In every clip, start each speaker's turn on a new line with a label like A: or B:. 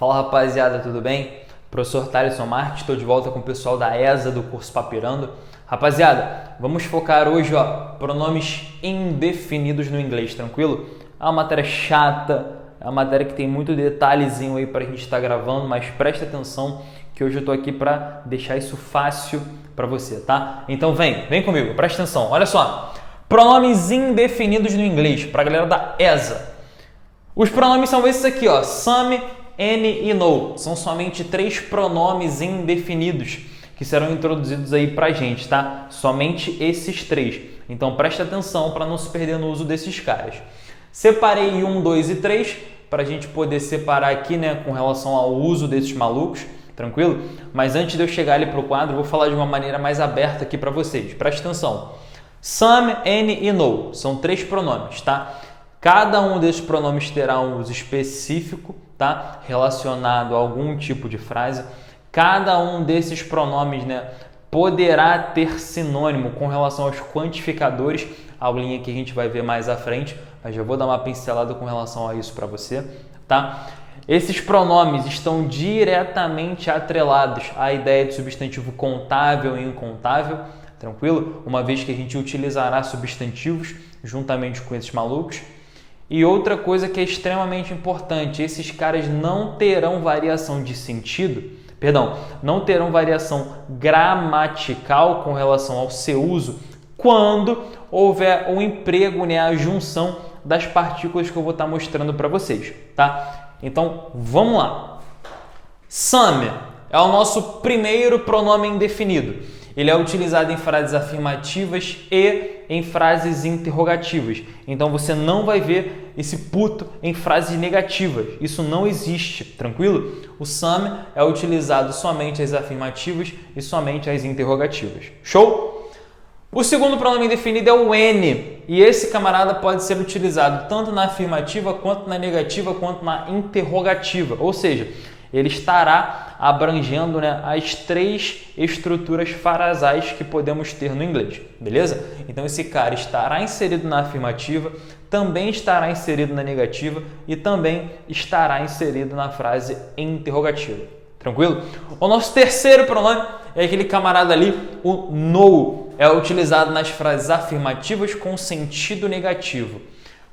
A: Fala rapaziada, tudo bem? Professor Thaleson Marques, estou de volta com o pessoal da ESA do curso Papirando. Rapaziada, vamos focar hoje, pronomes indefinidos no inglês, tranquilo? É uma matéria chata, é uma matéria que tem muito detalhezinho aí para a gente estar gravando, mas presta atenção que hoje eu estou aqui para deixar isso fácil para você, tá? Então vem comigo, presta atenção, olha só. Pronomes indefinidos no inglês, para a galera da ESA. Os pronomes são esses aqui, some, any e no. São somente 3 pronomes indefinidos que serão introduzidos aí pra gente, tá? Somente esses 3. Então presta atenção para não se perder no uso desses caras. Separei 1, 2 e 3 para a gente poder separar aqui, né, com relação ao uso desses malucos, tranquilo? Mas antes de eu chegar ali pro quadro, eu vou falar de uma maneira mais aberta aqui para vocês. Presta atenção. Some, any e no são 3 pronomes, tá? Cada um desses pronomes terá um uso específico, tá? Relacionado a algum tipo de frase. Cada um desses pronomes, né, poderá ter sinônimo com relação aos quantificadores, a aulinha que a gente vai ver mais à frente, mas já vou dar uma pincelada com relação a isso para você, tá? Esses pronomes estão diretamente atrelados à ideia de substantivo contável e incontável, tranquilo? Uma vez que a gente utilizará substantivos juntamente com esses malucos. E outra coisa que é extremamente importante, esses caras não terão variação de sentido, não terão variação gramatical com relação ao seu uso quando houver o emprego, né, a junção das partículas que eu vou estar mostrando para vocês, tá? Então, vamos lá. Some é o nosso primeiro pronome indefinido. Ele é utilizado em frases afirmativas e em frases interrogativas. Então você não vai ver esse puto em frases negativas. Isso não existe, tranquilo? O some é utilizado somente às afirmativas e somente às interrogativas. Show? O segundo pronome indefinido é o any. E esse camarada pode ser utilizado tanto na afirmativa, quanto na negativa, quanto na interrogativa. Ou seja, ele estará abrangendo, né, as 3 estruturas frasais que podemos ter no inglês, beleza? Então esse cara estará inserido na afirmativa, também estará inserido na negativa e também estará inserido na frase interrogativa, tranquilo? O nosso terceiro pronome é aquele camarada ali, o no, é utilizado nas frases afirmativas com sentido negativo.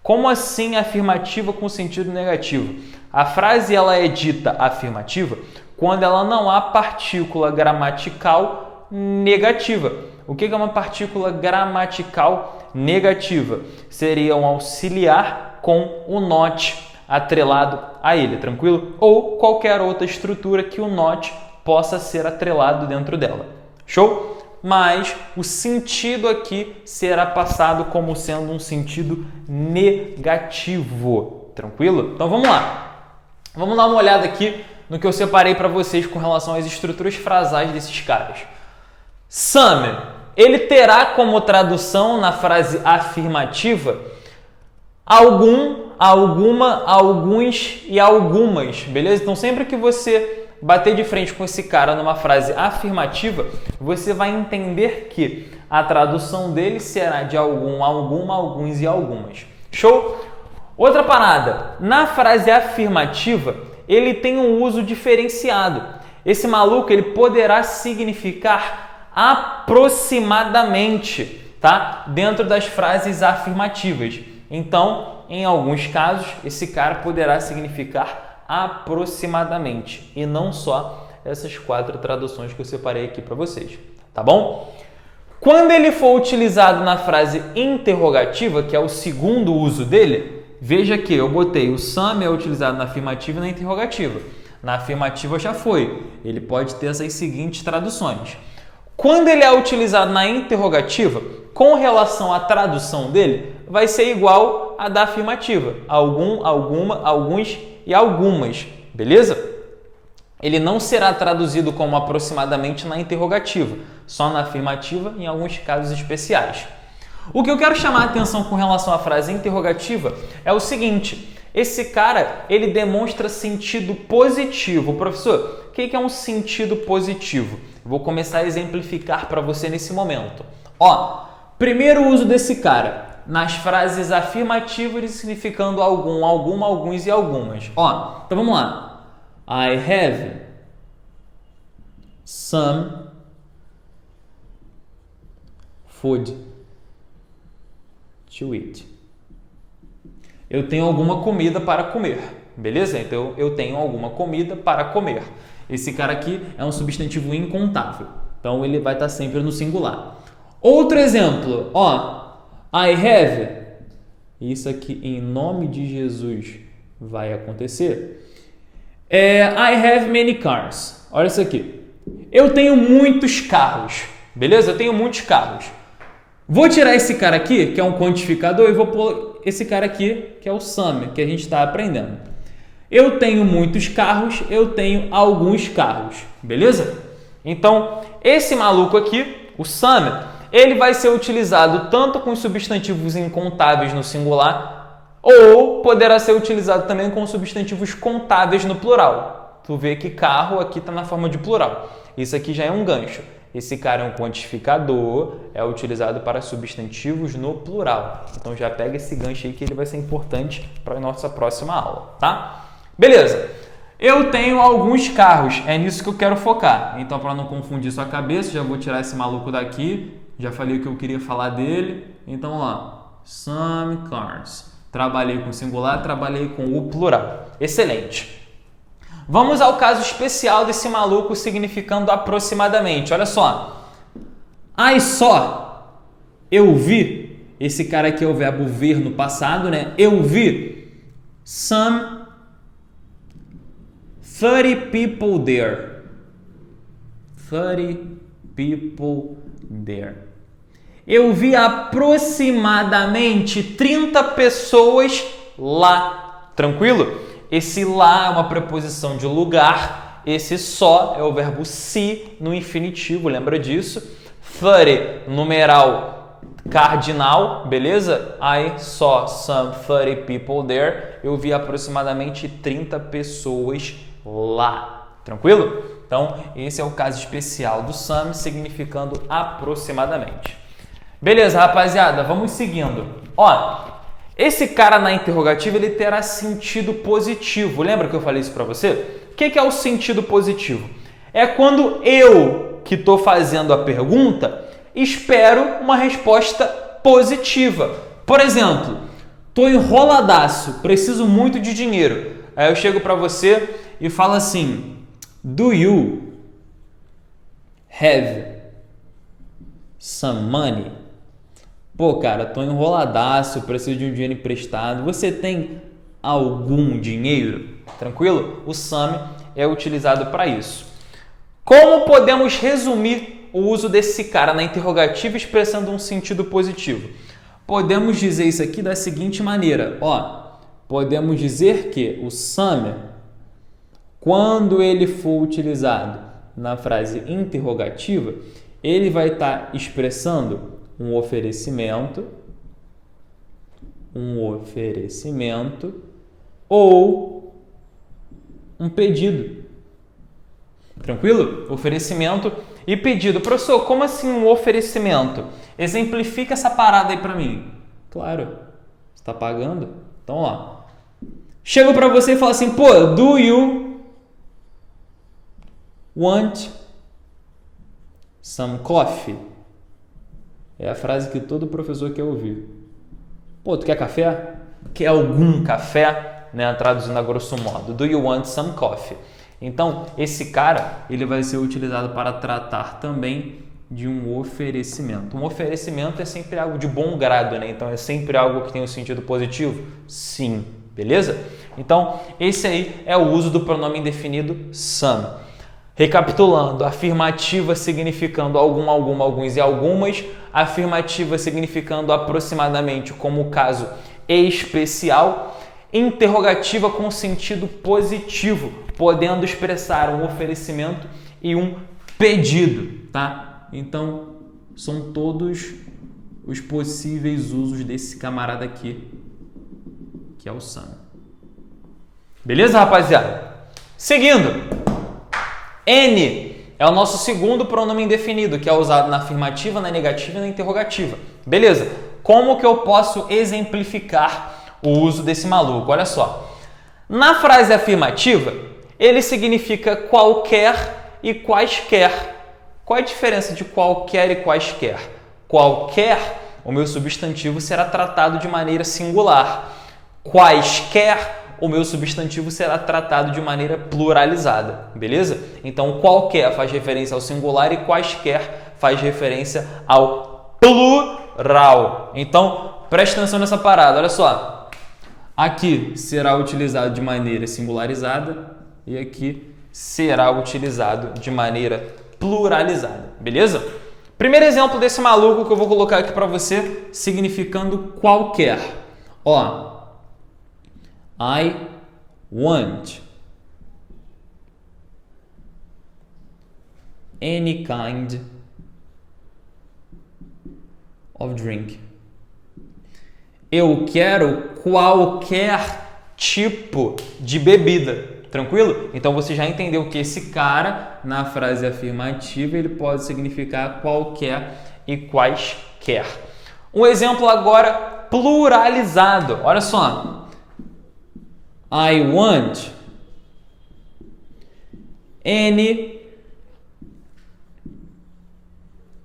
A: Como assim afirmativa com sentido negativo? A frase ela é dita afirmativa quando ela não há partícula gramatical negativa. O que é uma partícula gramatical negativa? Seria um auxiliar com o not atrelado a ele, tranquilo? Ou qualquer outra estrutura que o not possa ser atrelado dentro dela. Show? Mas o sentido aqui será passado como sendo um sentido negativo, tranquilo? Então vamos lá. Vamos dar uma olhada aqui no que eu separei para vocês com relação às estruturas frasais desses caras. Some, ele terá como tradução na frase afirmativa algum, alguma, alguns e algumas, beleza? Então sempre que você bater de frente com esse cara numa frase afirmativa, você vai entender que a tradução dele será de algum, alguma, alguns e algumas. Show? Outra parada, na frase afirmativa, ele tem um uso diferenciado. Esse maluco, ele poderá significar aproximadamente, tá? Dentro das frases afirmativas. Então, em alguns casos, esse cara poderá significar aproximadamente e não só essas 4 traduções que eu separei aqui para vocês, tá bom? Quando ele for utilizado na frase interrogativa, que é o segundo uso dele, veja que eu botei o some é utilizado na afirmativa e na interrogativa. Na afirmativa já foi, ele pode ter essas seguintes traduções. Quando ele é utilizado na interrogativa, com relação à tradução dele, vai ser igual à da afirmativa. Algum, alguma, alguns e algumas, beleza? Ele não será traduzido como aproximadamente na interrogativa, só na afirmativa em alguns casos especiais. O que eu quero chamar a atenção com relação à frase interrogativa é o seguinte, esse cara, ele demonstra sentido positivo. Professor, o que é um sentido positivo? Vou começar a exemplificar para você nesse momento. Primeiro uso desse cara, nas frases afirmativas significando algum, alguma, alguns e algumas. Então vamos lá. I have some food to eat. Eu tenho alguma comida para comer, beleza? Então, eu tenho alguma comida para comer. Esse cara aqui é um substantivo incontável, então ele vai estar sempre no singular. Outro exemplo, ó, I have, isso aqui em nome de Jesus vai acontecer. I have many cars. Olha isso aqui. Eu tenho muitos carros, beleza? Eu tenho muitos carros. Vou tirar esse cara aqui, que é um quantificador, e vou pôr esse cara aqui, que é o sum, que a gente está aprendendo. Eu tenho muitos carros, eu tenho alguns carros, beleza? Então, esse maluco aqui, o sum, ele vai ser utilizado tanto com os substantivos incontáveis no singular, ou poderá ser utilizado também com substantivos contáveis no plural. Tu vê que carro aqui está na forma de plural. Isso aqui já é um gancho. Esse cara é um quantificador, é utilizado para substantivos no plural. Então já pega esse gancho aí que ele vai ser importante para a nossa próxima aula, tá? Beleza. Eu tenho alguns carros, é nisso que eu quero focar. Então, para não confundir sua cabeça, já vou tirar esse maluco daqui. Já falei o que eu queria falar dele. Então, ó, some cars. Trabalhei com o singular, trabalhei com o plural. Excelente. Vamos ao caso especial desse maluco significando aproximadamente. Olha só. I saw. Eu vi. Esse cara aqui é o verbo ver no passado, né? Eu vi. Some 30 people there. 30 people there. Eu vi aproximadamente 30 pessoas lá. Tranquilo? Esse lá é uma preposição de lugar. Esse só é o verbo se no infinitivo, lembra disso? 30, numeral cardinal, beleza? I saw some 30 people there. Eu vi aproximadamente 30 pessoas lá. Tranquilo? Então, esse é o caso especial do some, significando aproximadamente. Beleza, rapaziada, vamos seguindo. Ó, esse cara na interrogativa, ele terá sentido positivo. Lembra que eu falei isso para você? O que é o sentido positivo? É quando eu, que estou fazendo a pergunta, espero uma resposta positiva. Por exemplo, estou enroladaço, preciso muito de dinheiro. Aí eu chego para você e falo assim, do you have some money? Pô, cara, tô enroladaço, preciso de um dinheiro emprestado. Você tem algum dinheiro? Tranquilo? O some é utilizado para isso. Como podemos resumir o uso desse cara na interrogativa expressando um sentido positivo? Podemos dizer isso aqui da seguinte maneira. Ó, podemos dizer que o some, quando ele for utilizado na frase interrogativa, ele vai estar expressando um oferecimento ou um pedido. Tranquilo? Oferecimento e pedido. Professor, como assim um oferecimento? Exemplifica essa parada aí para mim. Claro, você está pagando? Então, ó. Chego para você e falo assim, pô, do you want some coffee? É a frase que todo professor quer ouvir. Pô, tu quer café? Quer algum café? Né? Traduzindo a grosso modo. Do you want some coffee? Então, esse cara, ele vai ser utilizado para tratar também de um oferecimento. Um oferecimento é sempre algo de bom grado, né? Então, é sempre algo que tem um sentido positivo? Sim. Beleza? Então, esse aí é o uso do pronome indefinido some. Recapitulando, afirmativa significando algum, alguma, alguns e algumas, afirmativa significando aproximadamente como o caso especial, interrogativa com sentido positivo, podendo expressar um oferecimento e um pedido, tá? Então, são todos os possíveis usos desse camarada aqui, que é o some. Beleza, rapaziada? Seguindo. N é o nosso segundo pronome indefinido, que é usado na afirmativa, na negativa e na interrogativa. Beleza? Como que eu posso exemplificar o uso desse maluco? Olha só. Na frase afirmativa, Ele significa qualquer e quaisquer. Qual é a diferença de qualquer e quaisquer? Qualquer, o meu substantivo será tratado de maneira singular. Quaisquer, o meu substantivo será tratado de maneira pluralizada, beleza? Então, qualquer faz referência ao singular e quaisquer faz referência ao plural. Então, preste atenção nessa parada, olha só. Aqui será utilizado de maneira singularizada e aqui será utilizado de maneira pluralizada, beleza? Primeiro exemplo desse maluco que eu vou colocar aqui para você, significando qualquer. Ó, I want any kind of drink. Eu quero qualquer tipo de bebida. Tranquilo? Então você já entendeu que esse cara, na frase afirmativa, ele pode significar qualquer e quaisquer. Um exemplo agora pluralizado. Olha só. I want any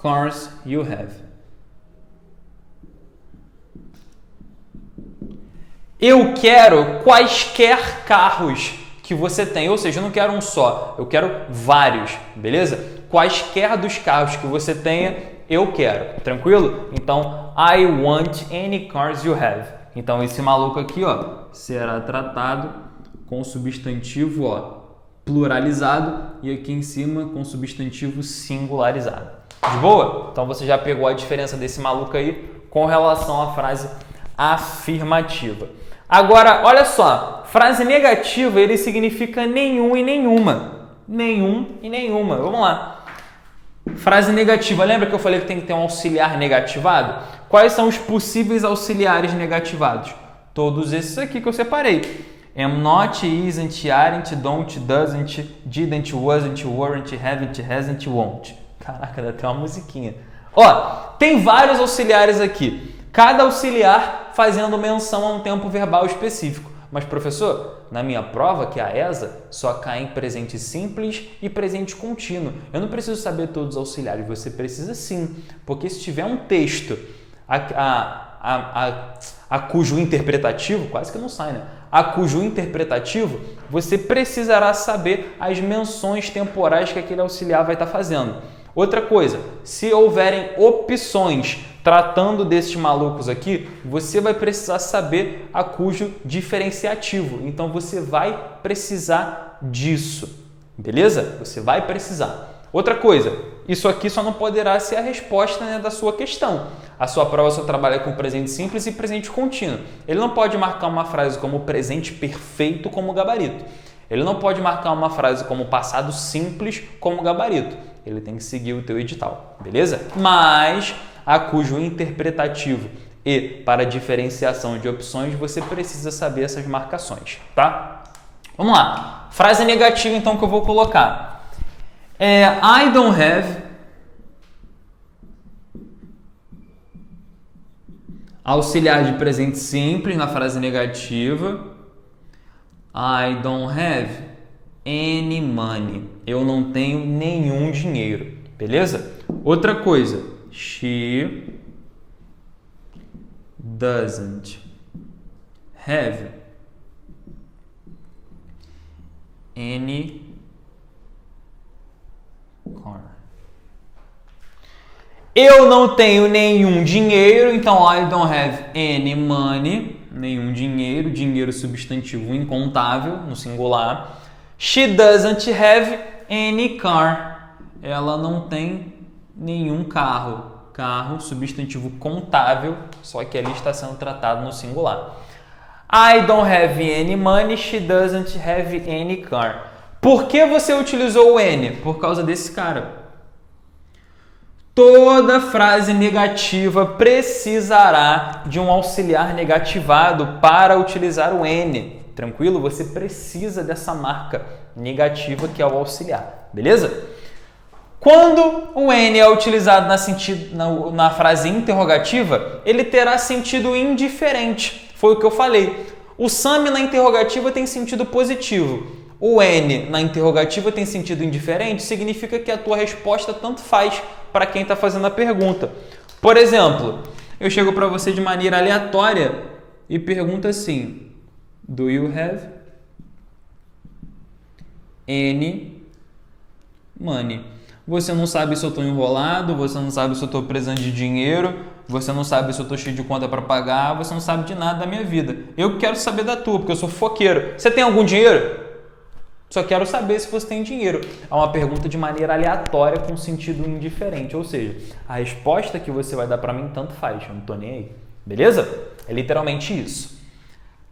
A: cars you have. Eu quero quaisquer carros que você tem, ou seja, eu não quero um só, eu quero vários, beleza? Quaisquer dos carros que você tenha, eu quero, tranquilo? Então, I want any cars you have. Então, esse maluco aqui, ó, será tratado com substantivo, ó, pluralizado e aqui em cima com substantivo singularizado. De boa? Então, você já pegou a diferença desse maluco aí com relação à frase afirmativa. Agora, olha só, frase negativa, ele significa nenhum e nenhuma. Nenhum e nenhuma. Vamos lá. Frase negativa, lembra que eu falei que tem que ter um auxiliar negativado? Quais são os possíveis auxiliares negativados? Todos esses aqui que eu separei. Am not, isn't, aren't, don't, doesn't, didn't, wasn't, weren't, haven't, hasn't, won't. Caraca, dá até uma musiquinha. Ó, tem vários auxiliares aqui. Cada auxiliar fazendo menção a um tempo verbal específico. Mas, professor, na minha prova, que é a ESA, só cai em presente simples e presente contínuo. Eu não preciso saber todos os auxiliares, você precisa sim. Porque se tiver um texto a cujo interpretativo, quase que não sai, né? A cujo interpretativo, você precisará saber as menções temporais que aquele auxiliar vai estar fazendo. Outra coisa, se houverem opções tratando desses malucos aqui, você vai precisar saber a cujo diferenciativo. Então, você vai precisar disso, beleza? Você vai precisar. Outra coisa, isso aqui só não poderá ser a resposta, né, da sua questão. A sua prova só trabalha com presente simples e presente contínuo. Ele não pode marcar uma frase como presente perfeito como gabarito. Ele não pode marcar uma frase como passado simples como gabarito. Ele tem que seguir o teu edital, beleza? Mas a cujo interpretativo e para diferenciação de opções, você precisa saber essas marcações, tá? Vamos lá. Frase negativa, então, que eu vou colocar. I don't have auxiliar de presente simples na frase negativa. I don't have any money. Eu não tenho nenhum dinheiro, beleza? Outra coisa. She doesn't have any car. Eu não tenho nenhum dinheiro, então I don't have any money, nenhum dinheiro, dinheiro substantivo incontável, no singular. She doesn't have any car. Ela não tem nenhum carro. Carro, substantivo contável, só que ali está sendo tratado no singular. I don't have any money, she doesn't have any car. Por que você utilizou o N? Por causa desse cara. Toda frase negativa precisará de um auxiliar negativado para utilizar o N. Tranquilo? Você precisa dessa marca negativa que é o auxiliar. Beleza? Quando o N é utilizado na frase interrogativa, ele terá sentido indiferente. Foi o que eu falei. O SAME na interrogativa tem sentido positivo. o N na interrogativa tem sentido indiferente, significa que a tua resposta tanto faz para quem está fazendo a pergunta. Por exemplo, eu chego para você de maneira aleatória e pergunto assim: Do you have any money? Você não sabe se eu estou enrolado, você não sabe se eu estou precisando de dinheiro, você não sabe se eu estou cheio de conta para pagar, você não sabe de nada da minha vida. Eu quero saber da tua, porque eu sou fofoqueiro. Você tem algum dinheiro? Só quero saber se você tem dinheiro. É uma pergunta de maneira aleatória com sentido indiferente, ou seja, a resposta que você vai dar para mim tanto faz, eu não tô nem aí. Beleza? É literalmente isso.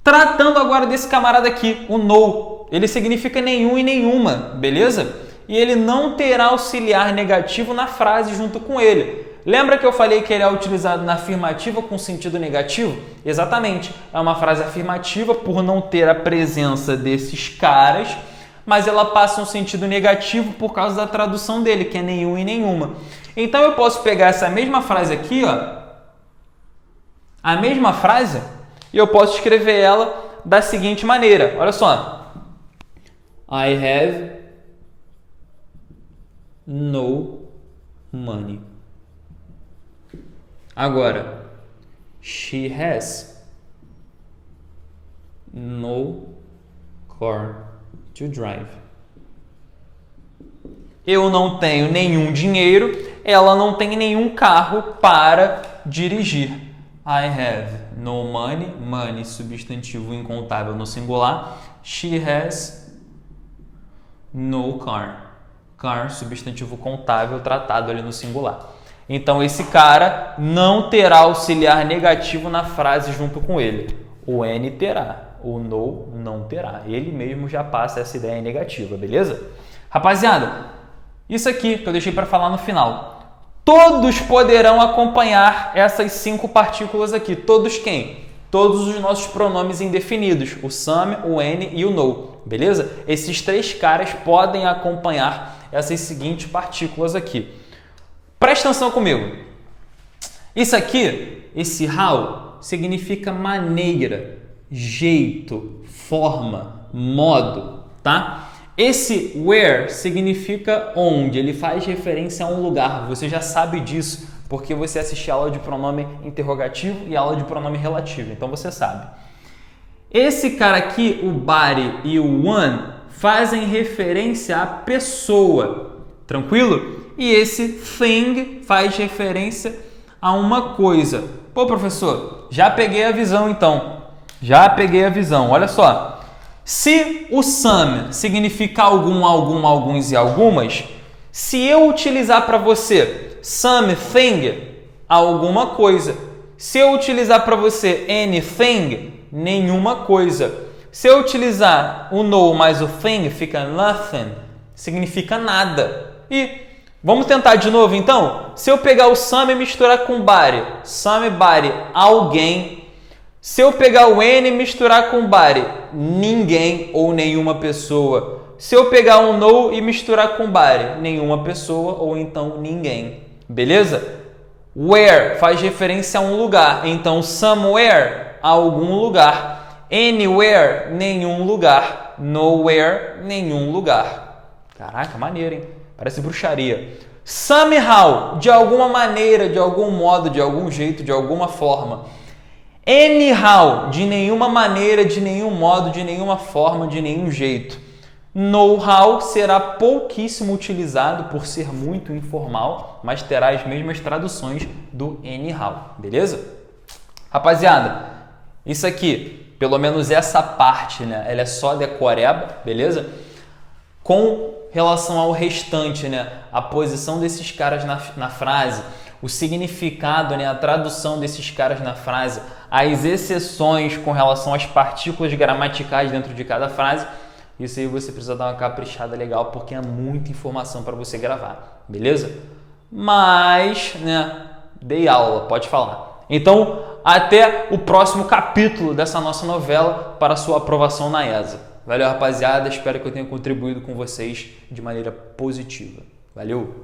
A: Tratando agora desse camarada aqui, o no, ele significa nenhum e nenhuma, beleza? E ele não terá auxiliar negativo na frase junto com ele. Lembra que eu falei que ele é utilizado na afirmativa com sentido negativo? Exatamente, é uma frase afirmativa por não ter a presença desses caras, mas ela passa um sentido negativo por causa da tradução dele, que é nenhum e nenhuma. Então eu posso pegar essa mesma frase aqui, ó, a mesma frase, e eu posso escrever ela da seguinte maneira. Olha só. I have no money. Agora, she has no car to drive. Eu não tenho nenhum dinheiro, ela não tem nenhum carro para dirigir. I have no money, money substantivo incontável no singular. She has no car, car substantivo contável tratado ali no singular. Então esse cara não terá auxiliar negativo na frase junto com ele. O N terá, o no não terá. Ele mesmo já passa essa ideia negativa, beleza? Rapaziada, isso aqui que eu deixei para falar no final. Todos poderão acompanhar essas 5 partículas aqui. Todos quem? Todos os nossos pronomes indefinidos. O some, o N e o no. Beleza? Esses 3 caras podem acompanhar essas seguintes partículas aqui. Presta atenção comigo. Isso aqui, esse how, significa maneira, jeito, forma, modo, tá? Esse where significa onde, ele faz referência a um lugar. Você já sabe disso porque você assiste a aula de pronome interrogativo e aula de pronome relativo, então você sabe. Esse cara aqui, o body e o one, fazem referência à pessoa, tranquilo? E esse thing faz referência a uma coisa. Pô, professor, já peguei a visão então. Já peguei a visão. Olha só. Se o some significa algum, alguns e algumas, se eu utilizar para você something, alguma coisa. Se eu utilizar para você anything, nenhuma coisa. Se eu utilizar o no mais o thing, fica nothing, significa nada. E vamos tentar de novo então? Se eu pegar o some e misturar com body, alguém. Se eu pegar o N e misturar com body, ninguém ou nenhuma pessoa. Se eu pegar um no e misturar com body, nenhuma pessoa ou então ninguém. Beleza? Where faz referência a um lugar. Então, somewhere, algum lugar. Anywhere, nenhum lugar. Nowhere, nenhum lugar. Caraca, maneiro, hein? Parece bruxaria. Somehow, de alguma maneira, de algum modo, de algum jeito, de alguma forma. Anyhow, de nenhuma maneira, de nenhum modo, de nenhuma forma, de nenhum jeito. Know-how será pouquíssimo utilizado por ser muito informal, mas terá as mesmas traduções do anyhow, beleza? Rapaziada, isso aqui, pelo menos essa parte, né? Ela é só decoreba, beleza? Com relação ao restante, né? A posição desses caras na frase, o significado, né? A tradução desses caras na frase, as exceções com relação às partículas gramaticais dentro de cada frase, isso aí você precisa dar uma caprichada legal porque é muita informação para você gravar, beleza? Mas, né? Dei aula, pode falar. Então, até o próximo capítulo dessa nossa novela para sua aprovação na ESA. Valeu, rapaziada. Espero que eu tenha contribuído com vocês de maneira positiva. Valeu!